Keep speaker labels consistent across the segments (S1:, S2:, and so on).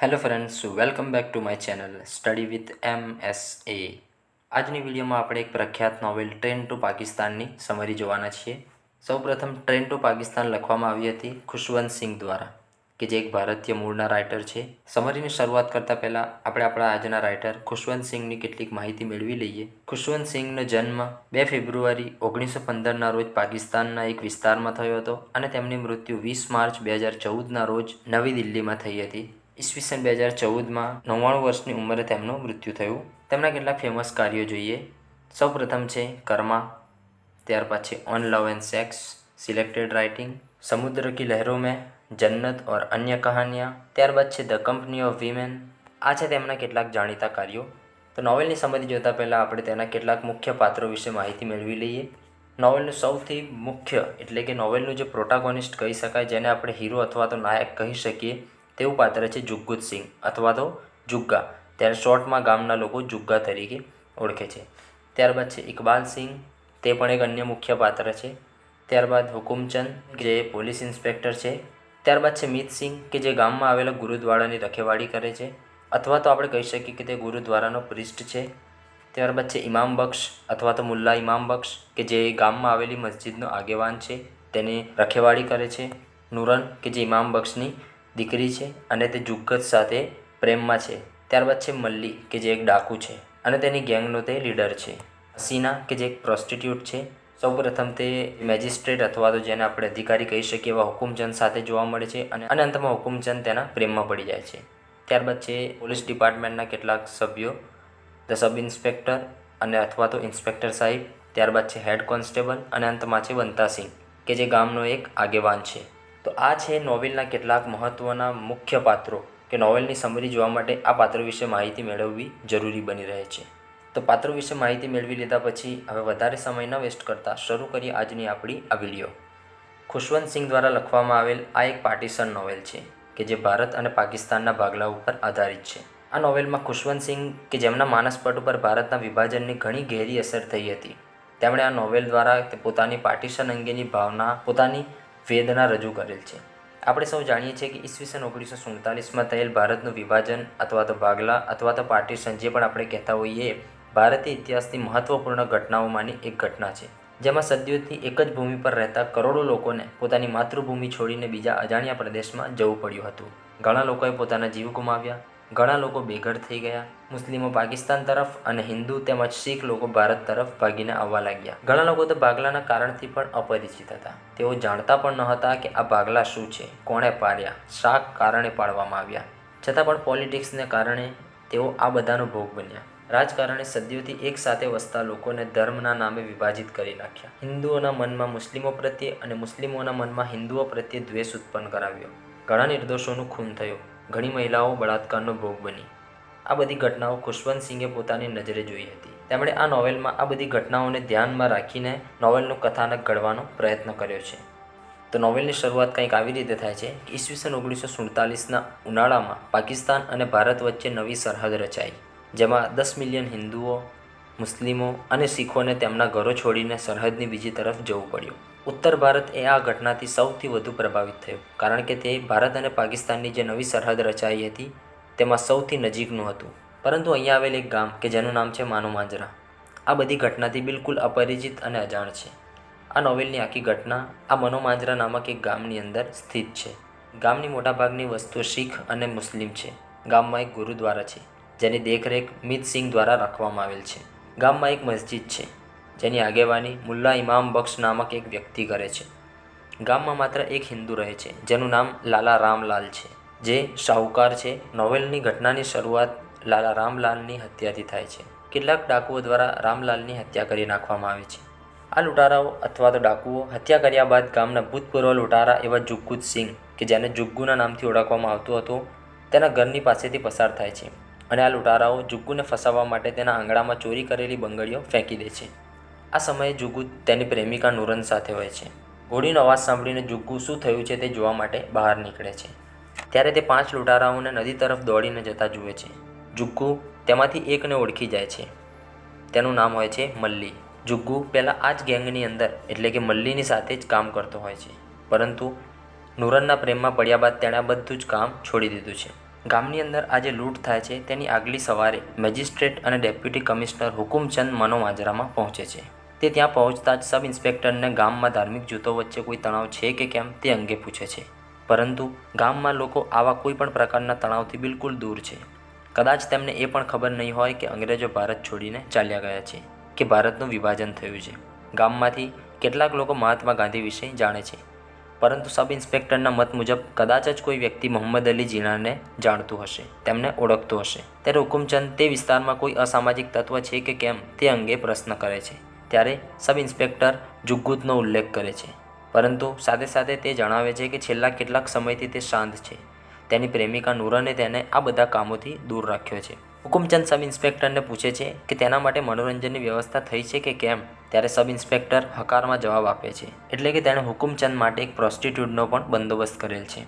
S1: Hello friends, welcome back to my channel study with MSA. આજની વિડીયોમાં આપણે એક પ્રખ્યાત નોવેલ ટ્રેન ટુ પાકિસ્તાનની સમરી જોવાના છીએ. સૌપ્રથમ ટ્રેન ટુ પાકિસ્તાન લખવામાં આવી હતી ખુશવંત સિંઘ દ્વારા, કે જે એક ભારતીય મૂળના રાઇટર છે. સમરીની શરૂઆત કરતાં પહેલાં આપણે આપણા આજના રાઇટર ખુશવંત સિંઘની કેટલીક માહિતી મેળવી લઈએ. ખુશવંત સિંઘનો જન્મ 2 ફેબ્રુઆરી 1915ના રોજ પાકિસ્તાનના એક વિસ્તારમાં થયો હતો અને તેમની મૃત્યુ 20 માર્ચ 2014ના રોજ નવી દિલ્હીમાં થઈ હતી. ઈસવીસન 2014માં 99 વર્ષની ઉંમરે તેમનું મૃત્યુ થયું. તેમના કેટલાક ફેમસ કાર્યો જોઈએ. સૌપ્રથમ છે કર્મા, ત્યારબાદ છે on love and sex, selected writing, સમુદ્ર કી લહેરો મેં, જન્નત और અન્ય કહાનિयाँ, ત્યારબાદ છે ધ કંપની ઓફ વીમેન. આ છે તેમના કેટલાક જાણીતા કાર્યો. તો નોવેલની સમરી જોતા પહેલાં આપણે તેના કેટલાક મુખ્ય પાત્રો વિશે માહિતી મેળવી લઈએ. નોવેલનું સૌથી મુખ્ય એટલે કે નોવેલનું જે પ્રોટાગોનિસ્ટ કહી શકાય, જેને આપણે હીરો અથવા તો નાયક કહી શકીએ, તેવું પાત્ર છે જુગ્ગુત સિંઘ અથવા તો જુગ્ગા. ત્યારે શોર્ટમાં ગામના લોકો જુગ્ગા તરીકે ઓળખે છે. ત્યારબાદ છે ઇકબાલ સિંઘ, તે પણ એક અન્ય મુખ્ય પાત્ર છે. ત્યારબાદ હુકુમચંદ, જે પોલીસ ઇન્સ્પેક્ટર છે. ત્યારબાદ છે મીત સિંઘ, કે જે ગામમાં આવેલા ગુરુદ્વારાની રખેવાળી કરે છે, અથવા તો આપણે કહી શકીએ કે તે ગુરુદ્વારાનો પ્રિસ્ટ છે. ત્યારબાદ છે ઇમામ બક્ષ અથવા તો મુલ્લા ઇમામ બક્ષ, કે જે ગામમાં આવેલી મસ્જિદનો આગેવાન છે, તેની રખેવાળી કરે છે. નુરન, કે જે ઇમામ બક્ષની દીકરી છે અને તે જુગ્ગત સાથે પ્રેમમાં છે. ત્યારબાદ છે મલ્લી, કે જે એક ડાકુ છે અને તેની ગેંગનો તે લીડર છે. હસીના, કે જે એક પ્રોસ્ટિટ્યૂટ છે. સૌપ્રથમ તે મેજિસ્ટ્રેટ અથવા તો જેને આપણે અધિકારી કહી શકીએ એવા હુકુમચંદ સાથે જોવા મળે છે અને અંતમાં હુકુમચંદ તેના પ્રેમમાં પડી જાય છે. ત્યારબાદ છે પોલીસ ડિપાર્ટમેન્ટના કેટલાક સભ્યો, ધ સબ ઇન્સ્પેક્ટર અને અથવા તો ઇન્સ્પેક્ટર સાહેબ. ત્યારબાદ છે હેડ કોન્સ્ટેબલ અને અંતમાં છે વંતા સિંહ, કે જે ગામનો એક આગેવાન છે. તો આ છે નોવેલના કેટલાક મહત્ત્વના મુખ્ય પાત્રો, કે નોવેલની સમરી જોવા માટે આ પાત્રો વિશે માહિતી મેળવવી જરૂરી બની રહે છે. તો પાત્રો વિશે માહિતી મેળવી લીધા પછી હવે વધારે સમય ન વેસ્ટ કરતાં શરૂ કરીએ આજની આપણી આ વિડીયો. ખુશવંત સિંઘ દ્વારા લખવામાં આવેલ આ એક પાર્ટીશન નોવેલ છે, કે જે ભારત અને પાકિસ્તાનના ભાગલા ઉપર આધારિત છે. આ નોવેલમાં ખુશવંત સિંઘ, કે જેમના માનસપટ ઉપર ભારતના વિભાજનની ઘણી ગહેરી અસર થઈ હતી, તેમણે આ નોવેલ દ્વારા પોતાની પાર્ટીશન અંગેની ભાવના, પોતાની વેદના રજૂ કરેલ છે. આપણે સૌ જાણીએ છીએ કે ઈસવીસન 1947માં થયેલ ભારતનું વિભાજન અથવા તો ભાગલા અથવા તો પાર્ટીશન, જે પણ આપણે કહેતા હોઈએ, ભારતીય ઇતિહાસની મહત્ત્વપૂર્ણ ઘટનાઓમાંની એક ઘટના છે, જેમાં સદીઓથી એક જ ભૂમિ પર રહેતા કરોડો લોકોને પોતાની માતૃભૂમિ છોડીને બીજા અજાણ્યા પ્રદેશમાં જવું પડ્યું હતું. ઘણા લોકોએ પોતાના જીવ ગુમાવ્યા, ઘણા લોકો બેઘર થઈ ગયા. મુસ્લિમો પાકિસ્તાન તરફ અને હિન્દુ તેમજ શીખ લોકો ભારત તરફ ભાગીને આવવા લાગ્યા. ઘણા લોકો તો ભાગલાના કારણથી પણ અપરિચિત હતા. તેઓ જાણતા પણ ન હતા કે આ ભાગલા શું છે, કોણે પાડ્યા, શા કારણે પાડવામાં આવ્યા. છતાં પણ પોલિટિક્સને કારણે તેઓ આ બધાનો ભોગ બન્યા. રાજકારણે સદીઓથી એક સાથે વસતા લોકોને ધર્મના નામે વિભાજિત કરી નાખ્યા. હિન્દુઓના મનમાં મુસ્લિમો પ્રત્યે અને મુસ્લિમોના મનમાં હિન્દુઓ પ્રત્યે દ્વેષ ઉત્પન્ન કરાવ્યો. ઘણા નિર્દોષોનું ખૂન થયું. ઘણી મહિલાઓ બળાત્કારનો ભોગ બની. આ બધી ઘટનાઓ ખુશવંત સિંઘે પોતાની નજરે જોઈ હતી. તેમણે આ નોવેલમાં આ બધી ઘટનાઓને ધ્યાનમાં રાખીને નોવેલનું કથાનક ઘડવાનો પ્રયત્ન કર્યો છે. તો નોવેલની શરૂઆત કંઈક આવી રીતે થાય છે કે ઈસવીસન 1947ના ઉનાળામાં પાકિસ્તાન અને ભારત વચ્ચે નવી સરહદ રચાઈ, જેમાં 10 મિલિયન હિન્દુઓ, મુસ્લિમો અને શીખોને તેમના ઘરો છોડીને સરહદની બીજી તરફ જવું પડ્યું. ઉત્તર ભારત એ આ ઘટનાથી સૌથી વધુ પ્રભાવિત થયું, કારણ કે તે ભારત અને પાકિસ્તાનની જે નવી સરહદ રચાઈ હતી તેમાં સૌથી નજીકનું હતું. પરંતુ અહીંયા આવેલ એક ગામ, કે જેનું નામ છે માનોમાંજરા, આ બધી ઘટનાથી બિલકુલ અપરિચિત અને અજાણ છે. આ નોવેલની આખી ઘટના આ મનોમાંજરા નામક એક ગામની અંદર સ્થિત છે. ગામની મોટાભાગની વસ્તુઓ શીખ અને મુસ્લિમ છે. ગામમાં એક ગુરુદ્વારા છે, જેની દેખરેખ મીત સિંઘ દ્વારા રાખવામાં આવેલ છે. ગામમાં એક મસ્જિદ છે, જેની આગેવાની મુલ્લા ઇમામ બક્ષ નામક એક વ્યક્તિ કરે છે. ગામમાં માત્ર એક હિન્દુ રહે છે, જેનું નામ લાલા રામલાલ છે, જે શાહુકાર છે. નોવેલની ઘટનાની શરૂઆત લાલા રામલાલની હત્યાથી થાય છે. કેટલાક ડાકુઓ દ્વારા રામલાલની હત્યા કરી નાખવામાં આવે છે. આ લૂંટારાઓ અથવા તો ડાકુઓ હત્યા કર્યા બાદ ગામના ભૂતપૂર્વ લૂંટારા એવા જુગ્ગુત સિંઘ, કે જેને જુગ્ગુના નામથી ઓળખવામાં આવતું હતું, તેના ઘરની પાસેથી પસાર થાય છે અને આ લૂંટારાઓ જુગ્ગુને ફસાવવા માટે તેના આંગણામાં ચોરી કરેલી બંગડીઓ ફેંકી દે છે. આ સમયે જુગ્ગુ તેની પ્રેમિકા નુરન સાથે હોય છે. ઘોડીનો અવાજ સાંભળીને જુગ્ગુ શું થયું છે તે જોવા માટે બહાર નીકળે છે. ત્યારે તે 5 લૂંટારાઓને નદી તરફ દોડીને જતા જુએ છે. જુગ્ગુ તેમાંથી એકને ઓળખી જાય છે. તેનું નામ હોય છે મલ્લી. જુગ્ગુ પહેલાં આ જ ગેંગની અંદર એટલે કે મલ્લીની સાથે જ કામ કરતો હોય છે, પરંતુ નુરનના પ્રેમમાં પડ્યા બાદ તેણે આ બધું જ કામ છોડી દીધું છે. ગામની અંદર આજે લૂંટ થાય છે તેની આગલી સવારે મેજિસ્ટ્રેટ અને ડેપ્યુટી કમિશનર હુકુમચંદ મનોમાજરામાં પહોંચે છે. તે ત્યાં પહોંચતા જ સબ ઇન્સ્પેક્ટરને ગામમાં ધાર્મિક જૂથો વચ્ચે કોઈ તણાવ છે કે કેમ તે અંગે પૂછે છે. પરંતુ ગામમાં લોકો આવા કોઈ પણ પ્રકારના તણાવથી બિલકુલ દૂર છે. કદાચ તેમને એ પણ ખબર નહીં હોય કે અંગ્રેજો ભારત છોડીને ચાલ્યા ગયા છે, કે ભારતનું વિભાજન થયું છે. ગામમાંથી કેટલાક લોકો મહાત્મા ગાંધી વિશે જાણે છે, પરંતુ સબ ઇન્સ્પેક્ટરના મત મુજબ કદાચ જ કોઈ વ્યક્તિ મોહમ્મદ અલી જીનાને જાણતું હશે, તેમને ઓળખતું હશે. ત્યારે હુકુમચંદ તે વિસ્તારમાં કોઈ અસામાજિક તત્વ છે કે કેમ તે અંગે પ્રશ્ન કરે છે. ત્યારે સબ ઇન્સ્પેક્ટર જુગ્ગુતનો ઉલ્લેખ કરે છે, પરંતુ સાથે સાથે તે જણાવે છે કે છેલ્લા કેટલાક સમયથી તે શાંત છે. તેની પ્રેમિકા નૂરને તેને આ બધા કામોથી દૂર રાખ્યો છે. હુકુમચંદ સબ ઇન્સ્પેક્ટરને પૂછે છે કે તેના માટે મનોરંજનની વ્યવસ્થા થઈ છે કે કેમ. ત્યારે સબ ઇન્સ્પેક્ટર હકારમાં જવાબ આપે છે, એટલે કે તેણે હુકુમચંદ માટે એક પ્રોસ્ટિટ્યૂટનો પણ બંદોબસ્ત કરેલ છે.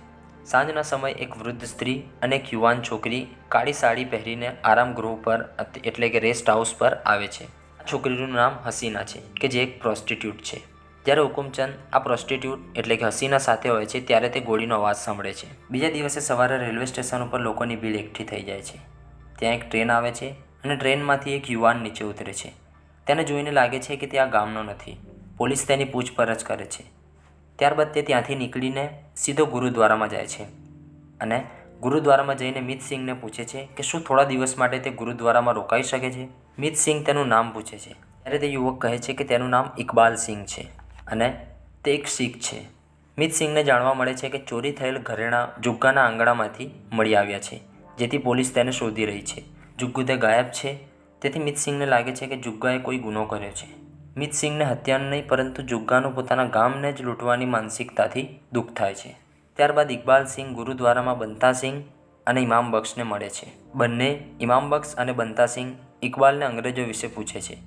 S1: સાંજના સમયે એક વૃદ્ધ સ્ત્રી અને એક યુવાન છોકરી કાળી સાડી પહેરીને આરામ ગૃહ પર એટલે કે રેસ્ટ હાઉસ પર આવે છે. આ છોકરીનું નામ હસીના છે, કે જે એક પ્રોસ્ટિટ્યૂટ છે. જ્યારે હુકુમચંદ આ પ્રોસ્ટિટ્યૂટ એટલે કે હસીના સાથે હોય છે ત્યારે તે ગોળીનો અવાજ સાંભળે છે. બીજા દિવસે સવારે રેલવે સ્ટેશન ઉપર લોકોની ભીડ એકઠી થઈ જાય છે. ત્યાં એક ટ્રેન આવે છે અને ટ્રેનમાંથી એક યુવાન નીચે ઉતરે છે. તેને જોઈને લાગે છે કે તે આ ગામનો નથી. પોલીસ તેની પૂછપરછ કરે છે. ત્યારબાદ તે ત્યાંથી નીકળીને સીધો ગુરુદ્વારામાં જાય છે અને ગુરુદ્વારામાં જઈને મિતસિંહને પૂછે છે કે શું થોડા દિવસ માટે તે ગુરુદ્વારામાં રોકાઈ શકે છે. મિતસિંહ તેનું નામ પૂછે છે. ત્યારે તે યુવક કહે છે કે તેનું નામ ઇકબાલ સિંહ છે અને તે એક શીખ છે. મિતસિંહને જાણવા મળે છે કે ચોરી થયેલ ઘરેણાં જુગ્ગાના આંગણામાંથી મળી આવ્યા છે, જેથી પોલીસ તેને શોધી રહી છે. જુગ્ગુ તે ગાયબ છે, તેથી મિતસિંહને લાગે છે કે જુગ્ગાએ કોઈ ગુનો કર્યો છે. મિતસિંહને હત્યાનું નહીં પરંતુ જુગ્ગાનું પોતાના ગામને જ લૂંટવાની માનસિકતાથી દુઃખ થાય છે. ત્યારબાદ ઇકબાલ સિંહ ગુરુદ્વારામાં બંતા સિંહ અને ઇમામ બક્ષને મળે છે. બંને ઇમામ બક્ષ અને બંતા સિંહ ઇકબાલને અંગ્રેજો વિશે પૂછે છે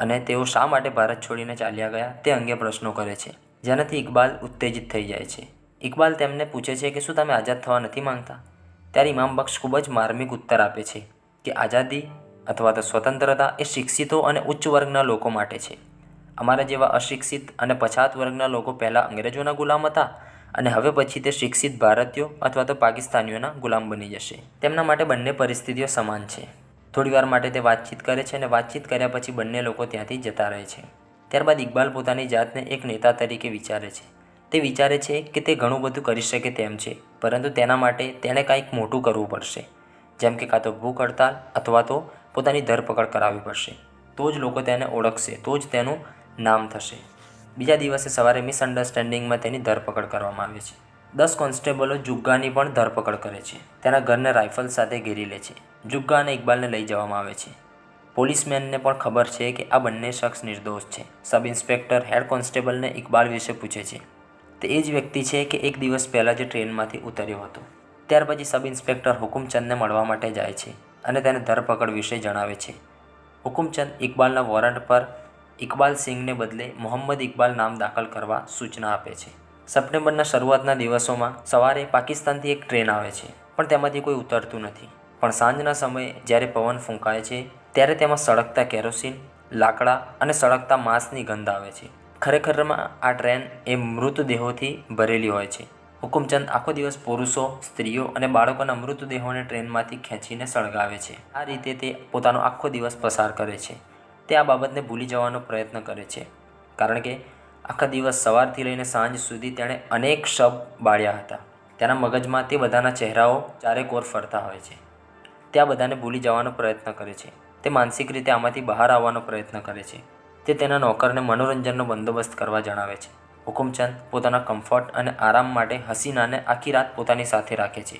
S1: અને તેઓ શા માટે ભારત છોડીને ચાલ્યા ગયા તે અંગે પ્રશ્નો કરે છે, જેનાથી ઇકબાલ ઉત્તેજિત થઈ જાય છે. ઇકબાલ તેમને પૂછે છે કે શું તમે આઝાદ થવા નથી માંગતા. ત્યારે ઇમામ બક્ષ ખૂબ જ માર્મિક ઉત્તર આપે છે કે આઝાદી અથવા તો સ્વતંત્રતા એ શિક્ષિતો અને ઉચ્ચ વર્ગના લોકો માટે છે. અમારા જેવા અશિક્ષિત અને પછાત વર્ગના લોકો પહેલાં અંગ્રેજોના ગુલામ હતા અને હવે પછી તે શિક્ષિત ભારતીયો અથવા તો પાકિસ્તાનીઓના ગુલામ બની જશે. તેમના માટે બંને પરિસ્થિતિઓ સમાન છે. થોડીવાર માટે તે વાતચીત કરે છે અને વાતચીત કર્યા પછી બંને લોકો ત્યાંથી જતા રહે છે. ત્યારબાદ ઇકબાલ પોતાની જાતને એક નેતા તરીકે વિચારે છે. તે વિચારે છે કે તે ઘણું બધું કરી શકે તેમ છે, પરંતુ તેના માટે તેણે કંઈક મોટું કરવું પડશે, જેમ કે કાં તો ભૂખ હડતાલ અથવા તો પોતાની ધરપકડ કરાવવી પડશે. તો જ લોકો તેને ઓળખશે, તો જ તેનું નામ થશે. બીજા દિવસે સવારે મિસઅન્ડરસ્ટેન્ડિંગમાં તેની ધરપકડ કરવામાં આવે છે. 10 કોન્સ્ટેબલો જુગ્ગાની પણ ધરપકડ કરે છે. તેના ઘરને રાઇફલ સાથે ઘેરી લે છે. જુગ્ગા અને ઇકબાલને લઈ જવામાં આવે છે. પોલીસમેનને પણ ખબર છે કે આ બંને શખ્સ નિર્દોષ છે. સબ ઇન્સ્પેક્ટર હેડ કોન્સ્ટેબલને ઇકબાલ વિશે પૂછે છે. તે એ જ વ્યક્તિ છે કે એક દિવસ પહેલાં જે ટ્રેનમાંથી ઉતર્યો હતો. ત્યાર પછી સબ ઇન્સ્પેક્ટર હુકુમચંદને મળવા માટે જાય છે અને તેને ધરપકડ વિશે જણાવે છે. હુકુમચંદ ઇકબાલના વોરંટ પર ઇકબાલ સિંહને બદલે મોહમ્મદ ઇકબાલ નામ દાખલ કરવા સૂચના આપે છે. સપ્ટેમ્બરના શરૂઆતના દિવસોમાં સવારે પાકિસ્તાનથી એક ટ્રેન આવે છે, પણ તેમાંથી કોઈ ઉતરતું નથી. પણ સાંજના સમયે જ્યારે પવન ફૂંકાય છે ત્યારે તેમાં સળગતા કેરોસીન, લાકડા અને સળગતા માંસની ગંધ આવે છે. ખરેખરમાં આ ટ્રેન એ મૃતદેહોથી ભરેલી હોય છે. હુકુમચંદ આખો દિવસ પુરુષો, સ્ત્રીઓ અને બાળકોના મૃતદેહોને ટ્રેનમાંથી ખેંચીને સળગાવે છે. આ રીતે તે પોતાનો આખો દિવસ પસાર કરે છે. તે આ બાબતને ભૂલી જવાનો પ્રયત્ન કરે છે, કારણ કે આખા દિવસ સવારથી લઈને સાંજ સુધી તેણે અનેક શબ બાળ્યા હતા. તેના મગજમાં તે બધાના ચહેરાઓ ચારેકોર ફરતા હોય છે. તે આ બધાને ભૂલી જવાનો પ્રયત્ન કરે છે. તે માનસિક રીતે આમાંથી બહાર આવવાનો પ્રયત્ન કરે છે. તે તેના નોકરને મનોરંજનનો બંદોબસ્ત કરવા જણાવે છે. હુકુમચંદ પોતાના કમ્ફર્ટ અને આરામ માટે હસીનાને આખી રાત પોતાની સાથે રાખે છે,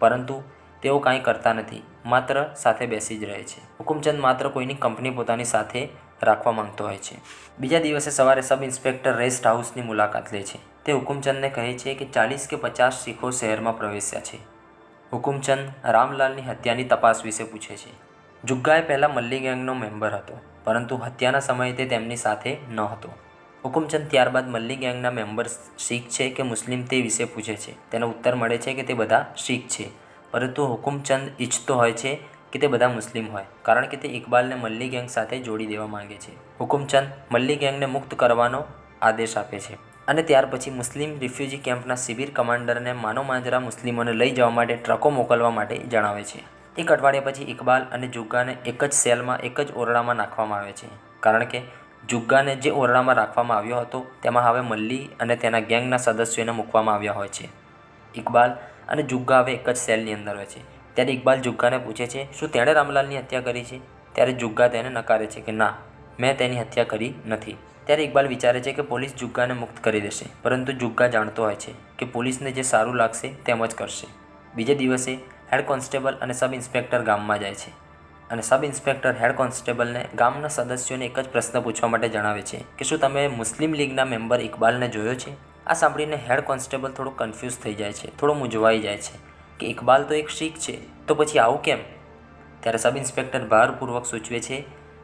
S1: પરંતુ તેઓ કાંઈ કરતા નથી, માત્ર સાથે બેસી જ રહે છે. હુકુમચંદ માત્ર કોઈની કંપની પોતાની સાથે રાખવા માંગતો હોય છે. બીજા દિવસે સવારે સબ ઇન્સ્પેક્ટર રેસ્ટ હાઉસની મુલાકાત લે છે. તે હુકુમચંદને કહે છે કે 40 કે 50 શીખો શહેરમાં પ્રવેશ્યા છે. હુકુમચંદ રામલાલની હત્યાની તપાસ વિશે પૂછે છે. જુગ્ગાએ પહેલાં મલ્લી ગેંગનો મેમ્બર હતો, પરંતુ હત્યાના સમયે તે તેમની સાથે ન હતો. હુકુમચંદ ત્યારબાદ મલ્લી ગેંગના મેમ્બર્સ શીખ છે કે મુસ્લિમ તે વિશે પૂછે છે. તેનો ઉત્તર મળે છે કે તે બધા શીખ છે, પરંતુ હુકુમચંદ ઈચ્છતો હોય છે કે તે બધા મુસ્લિમ હોય, કારણ કે તે ઇકબાલને મલ્લી ગેંગ સાથે જોડી દેવા માંગે છે. હુકુમચંદ મલ્લી ગેંગને મુક્ત કરવાનો આદેશ આપે છે. અને ત્યાર પછી મુસ્લિમ રિફ્યુજી કેમ્પના શિબિર કમાન્ડરને માનવમાંજરા મુસ્લિમોને લઈ જવા માટે ટ્રકો મોકલવા માટે જણાવે છે. એક અઠવાડિયા પછી ઇકબાલ અને જુગ્ગાને એક જ સેલમાં એક જ ઓરડામાં નાખવામાં આવે છે, કારણ કે જુગ્ગાને જે ઓરડામાં રાખવામાં આવ્યો હતો તેમાં હવે મલ્લી અને તેના ગેંગના સદસ્યોને મૂકવામાં આવ્યા હોય છે. ઇકબાલ અને જુગ્ગા હવે એક જ સેલની અંદર હોય છે. ત્યારે ઇકબાલ જુગ્ગાને પૂછે છે, શું તેણે રામલાલની હત્યા કરી છે? ત્યારે જુગ્ગા તેને નકારે છે કે ના, મેં તેની હત્યા કરી નથી. ત્યારે ઇકબાલ વિચારે છે કે પોલીસ જુગ્ગાને મુક્ત કરી દેશે, પરંતુ જુગ્ગા જાણતો હોય છે કે પોલીસને જે સારું લાગશે તેમ જ કરશે. બીજે દિવસે હેડ કોન્સ્ટેબલ અને સબ ઇન્સ્પેક્ટર ગામમાં જાય છે અને સબ ઇન્સ્પેક્ટર હેડ કોન્સ્ટેબલને ગામના સદસ્યોને એક જ પ્રશ્ન પૂછવા માટે જણાવે છે કે શું તમે મુસ્લિમ લીગના મેમ્બર ઇકબાલને જોયો છે? આ સાંભળીને હેડ કોન્સ્ટેબલ થોડો કન્ફ્યુઝ થઈ જાય છે, થોડો મૂંઝવાઈ જાય છે કે ઇકબાલ તો એક શીખ છે, તો પછી આવું કેમ? ત્યારે સબ ઇન્સ્પેક્ટર ભારપૂર્વક સૂચવે છે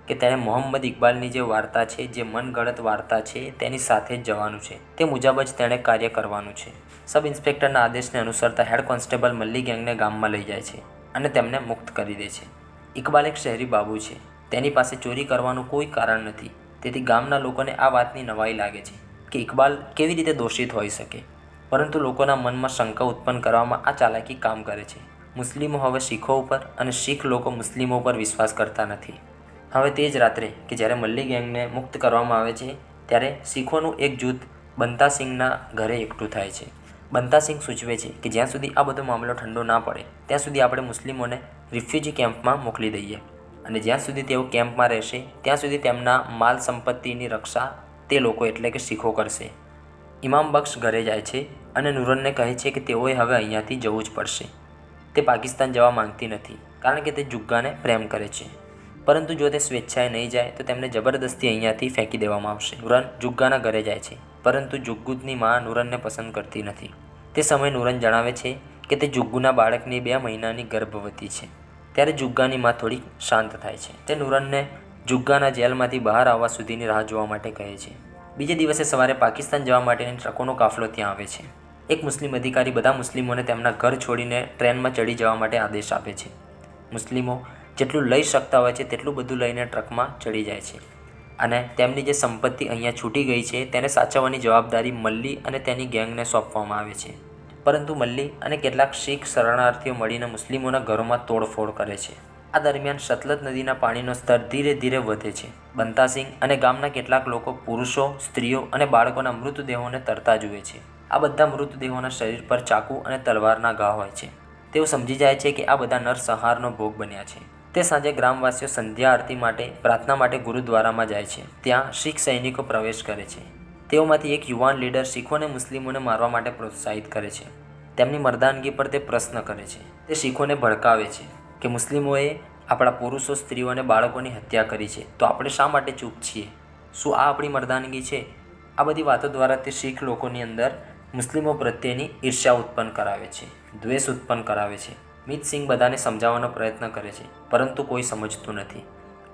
S1: કે તેણે મોહમ્મદ ઇકબાલની જે વાર્તા છે, જે મનગઢંત વાર્તા છે, તેની સાથે જ જવાનું છે. તે મુજબ જ તેણે કાર્ય કરવાનું છે. સબ ઇન્સ્પેક્ટરના આદેશને અનુસરતા હેડ કોન્સ્ટેબલ મલ્લી ગેંગને ગામમાં લઈ જાય છે અને તેમને મુક્ત કરી દે છે. ઇકબાલ એક શહેરી બાબુ છે, તેની પાસે ચોરી કરવાનું કોઈ કારણ નથી. તેથી ગામના લોકોને આ વાતની નવાઈ લાગે છે કે ઇકબાલ કેવી રીતે દોષિત હોઈ શકે, પરંતુ લોકોના મનમાં શંકા ઉત્પન્ન કરવામાં આ ચાલાકી કામ કરે છે. મુસ્લિમો હવે શીખો ઉપર અને શીખ લોકો મુસ્લિમો પર વિશ્વાસ કરતા નથી. હવે તે જ રાત્રે કે જ્યારે મલ્લી ગેંગને મુક્ત કરવામાં આવે છે, ત્યારે શીખોનું એક જૂથ બંતા સિંઘના ઘરે એકઠું થાય છે. બંતા સિંઘ સૂચવે છે કે જ્યાં સુધી આ બધો મામલો ઠંડો ના પડે ત્યાં સુધી આપણે મુસ્લિમોને રિફ્યુજી કેમ્પમાં મોકલી દઈએ અને જ્યાં સુધી તેઓ કેમ્પમાં રહેશે ત્યાં સુધી તેમના માલ સંપત્તિની રક્ષા તે લોકો એટલે કે શીખો કરશે. ઇમામ બક્ષ ઘરે જાય છે અને નૂરનને કહે છે કે તેઓએ હવે અહીંયાથી જવું જ પડશે. તે પાકિસ્તાન જવા માંગતી નથી કારણ કે તે જુગ્ગાને પ્રેમ કરે છે, પરંતુ જો તે સ્વેચ્છાએ નહીં જાય તો તેમને જબરદસ્તી અહીંયાથી ફેંકી દેવામાં આવશે. નૂરન જુગ્ગાના ઘરે જાય છે, પરંતુ જુગ્ગુની માં નૂરનને પસંદ કરતી નથી. તે સમયે નૂરન જણાવે છે કે તે જુગ્ગુના બાળકની 2 મહિનાની ગર્ભવતી છે. ત્યારે જુગ્ગાની માં થોડી શાંત થાય છે. તે નૂરનને જુગ્ગાના જેલમાંથી બહાર આવવા સુધીની રાહ જોવા માટે કહે છે. બીજે દિવસે સવારે પાકિસ્તાન જવા માટેની ટ્રકોનો કાફલો ત્યાં આવે છે. એક મુસ્લિમ અધિકારી બધા મુસ્લિમોને તેમના ઘર છોડીને ટ્રેનમાં ચડી જવા માટે આદેશ આપે છે. મુસ્લિમો જેટલું લઈ શકતા હોય છે તેટલું બધું લઈને ટ્રકમાં ચડી જાય છે અને તેમની જે સંપત્તિ અહીંયા છૂટી ગઈ છે તેને સાચવવાની જવાબદારી મલ્લી અને તેની ગેંગને સોંપવામાં આવે છે. પરંતુ મલ્લી અને કેટલાક શીખ શરણાર્થીઓ મળીને મુસ્લિમોના ઘરોમાં તોડફોડ કરે છે. આ દરમિયાન સતલજ નદીના પાણીનો સ્તર ધીરે ધીરે વધે છે. બંતા સિંહ અને ગામના કેટલાક લોકો પુરુષો, સ્ત્રીઓ અને બાળકોના મૃતદેહોને તરતા જુએ છે. આ બધા મૃતદેહોના શરીર પર ચાકુ અને તલવારના ઘા હોય છે. તેઓ સમજી જાય છે કે આ બધા નરસંહારનો ભોગ બન્યા છે. તે સાંજે ગ્રામવાસીઓ સંધ્યા આરતી માટે પ્રાર્થના માટે ગુરુદ્વારામાં જાય છે. ત્યાં શીખ સૈનિકો પ્રવેશ કરે છે. તેઓમાંથી એક યુવાન લીડર શીખોને મુસ્લિમોને મારવા માટે પ્રોત્સાહિત કરે છે. તેમની મર્દાનગી પર તે પ્રશ્ન કરે છે. તે શીખોને ભડકાવે છે કે મુસ્લિમોએ આપણા પુરુષો, સ્ત્રીઓ અને બાળકોની હત્યા કરી છે, તો આપણે શા માટે ચૂપ છીએ? શું આ આપણી મર્દાનગી છે? આ બધી વાતો દ્વારા તે શીખ લોકોની અંદર મુસ્લિમો પ્રત્યેની ઈર્ષ્યા ઉત્પન્ન કરાવે છે, દ્વેષ ઉત્પન્ન કરાવે છે. મિત સિંહ બધાને સમજાવવાનો પ્રયત્ન કરે છે, પરંતુ કોઈ સમજતું નથી.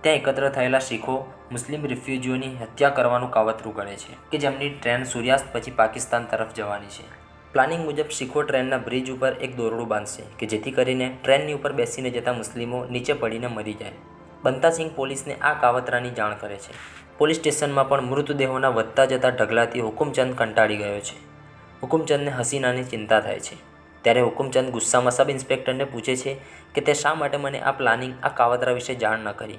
S1: ત્યાં એકત્ર થયેલા શીખો મુસ્લિમ રિફ્યુજીઓની હત્યા કરવાનું કાવતરું કરે છે કે જેમની ટ્રેન સૂર્યાસ્ત પછી પાકિસ્તાન તરફ જવાની છે. પ્લાનિંગ મુજબ શીખો ટ્રેનના બ્રિજ ઉપર એક દોરડું બાંધશે કે જેથી કરીને ટ્રેનની ઉપર બેસીને જતા મુસ્લિમો નીચે પડીને મરી જાય. બંતા સિંહ પોલીસને આ કાવતરાની જાણ કરે છે. પોલીસ સ્ટેશનમાં પણ મૃતદેહોના વધતા જતા ઢગલાથી હુકુમચંદ કંટાળી ગયો છે. હુકુમચંદને હસીનાની ચિંતા થાય છે. ત્યારે હુકુમચંદ ગુસ્સામાં સબ ઇન્સ્પેક્ટરને પૂછે છે કે તે શા માટે મને આ પ્લાનિંગ, આ કાવતરા વિશે જાણ ન કરી.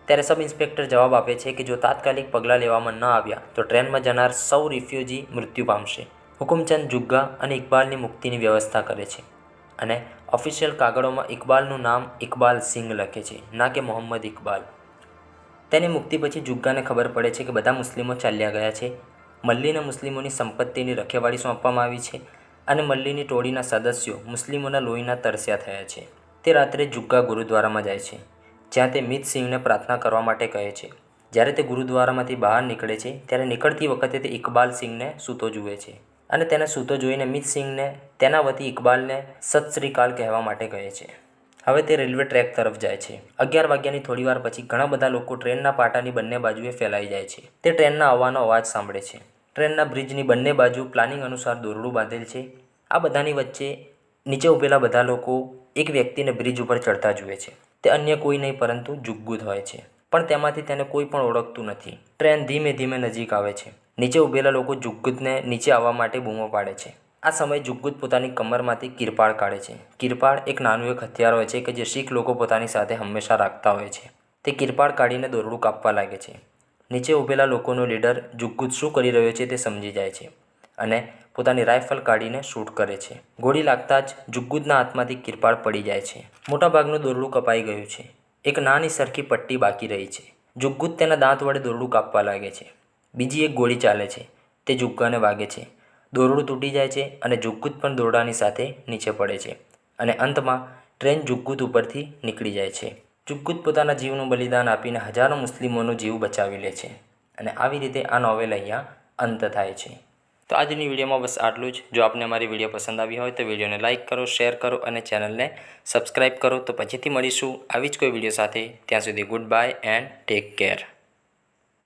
S1: ત્યારે સબ ઇન્સ્પેક્ટર જવાબ આપે છે કે જો તાત્કાલિક પગલાં લેવામાં ન આવ્યા તો ટ્રેનમાં જનાર સૌ રિફ્યુજી મૃત્યુ પામશે. હુકુમચંદ જુગ્ગા અને ઇકબાલની મુક્તિની વ્યવસ્થા કરે છે અને ઓફિશિયલ કાગળોમાં ઇકબાલનું નામ ઇકબાલ સિંઘ લખે છે, ના કે મોહમ્મદ ઇકબાલ. તેની મુક્તિ પછી જુગ્ગાને ખબર પડે છે કે બધા મુસ્લિમો ચાલ્યા ગયા છે. મલ્લીને મુસ્લિમોની સંપત્તિની રખેવાળી સોંપવામાં આવી છે અને મલ્લીની ટોળીના સદસ્યો મુસ્લિમોના લોહીના તરસ્યા થયા છે. તે રાત્રે જુગ્ગા ગુરુદ્વારામાં જાય છે, જ્યાં તે મિત સિંહને પ્રાર્થના કરવા માટે કહે છે. જ્યારે તે ગુરુદ્વારામાંથી બહાર નીકળે છે ત્યારે નીકળતી વખતે તે ઇકબાલ સિંઘને સૂતો જુએ છે અને તેને સૂતો જોઈને મિત સિંહને તેના વતી ઇકબાલને સત શ્રી અકાલ કહેવા માટે કહે છે. હવે તે રેલવે ટ્રેક તરફ જાય છે. 11 વાગ્યાની થોડીવાર પછી ઘણા બધા લોકો ટ્રેનના પાટાની બંને બાજુએ ફેલાઈ જાય છે. તે ટ્રેનના આવવાનો અવાજ સાંભળે છે. ટ્રેનના બ્રિજની બંને બાજુ પ્લાનિંગ અનુસાર દોરડું બાંધેલ છે. આ બધાની વચ્ચે નીચે ઊભેલા બધા લોકો એક વ્યક્તિને બ્રિજ ઉપર ચડતા જુએ છે. તે અન્ય કોઈ નહીં પરંતુ જુગ્ગુ હોય છે, પણ તેમાંથી તેને કોઈ પણ ઓળખતું નથી. ટ્રેન ધીમે ધીમે નજીક આવે છે. નીચે ઊભેલા લોકો જુગ્ગુદને નીચે આવવા માટે બૂમો પાડે છે. આ સમયે જુગ્ગુદ પોતાની કમરમાંથી કિરપાળ કાઢે છે. કિરપાળ એક નાનું હથિયાર હોય છે કે જે શીખ લોકો પોતાની સાથે હંમેશા રાખતા હોય છે. તે કિરપાળ કાઢીને દોરડું કાપવા લાગે છે. નીચે ઊભેલા લોકોનો લીડર જુગ્ગુદ શું કરી રહ્યો છે તે સમજી જાય છે અને પોતાની રાઇફલ કાઢીને શૂટ કરે છે. ગોળી લાગતા જ જુગ્ગુદના હાથમાંથી કિરપાળ પડી જાય છે. મોટાભાગનું દોરડું કપાઈ ગયું છે. એક નાની સરખી પટ્ટી બાકી રહી છે. જુગ્ગુદ તેના દાંત વડે દોરડું કાપવા લાગે છે. બીજી એક ગોળી ચાલે છે. તે જુગ્ગાને વાગે છે. દોરડું તૂટી જાય છે અને જુગ્ગુદ પણ દોરડાની સાથે નીચે પડે છે અને અંતમાં ટ્રેન જુગ્ગુદ ઉપરથી નીકળી જાય છે. જુગ્ગુદ પોતાના જીવનું બલિદાન આપીને હજારો મુસ્લિમોનો જીવ બચાવી લે છે અને આવી રીતે આ નોવેલ અહીંયા અંત થાય છે. તો આજની વિડીયોમાં બસ આટલું જ. જો આપને અમારી વિડીયો પસંદ આવી હોય તો વિડીયોને લાઇક કરો, શેર કરો અને ચેનલને સબસ્ક્રાઈબ કરો. તો પછીથી મળીશું આવી જ કોઈ વિડીયો સાથે. ત્યાં સુધી good bye and take care.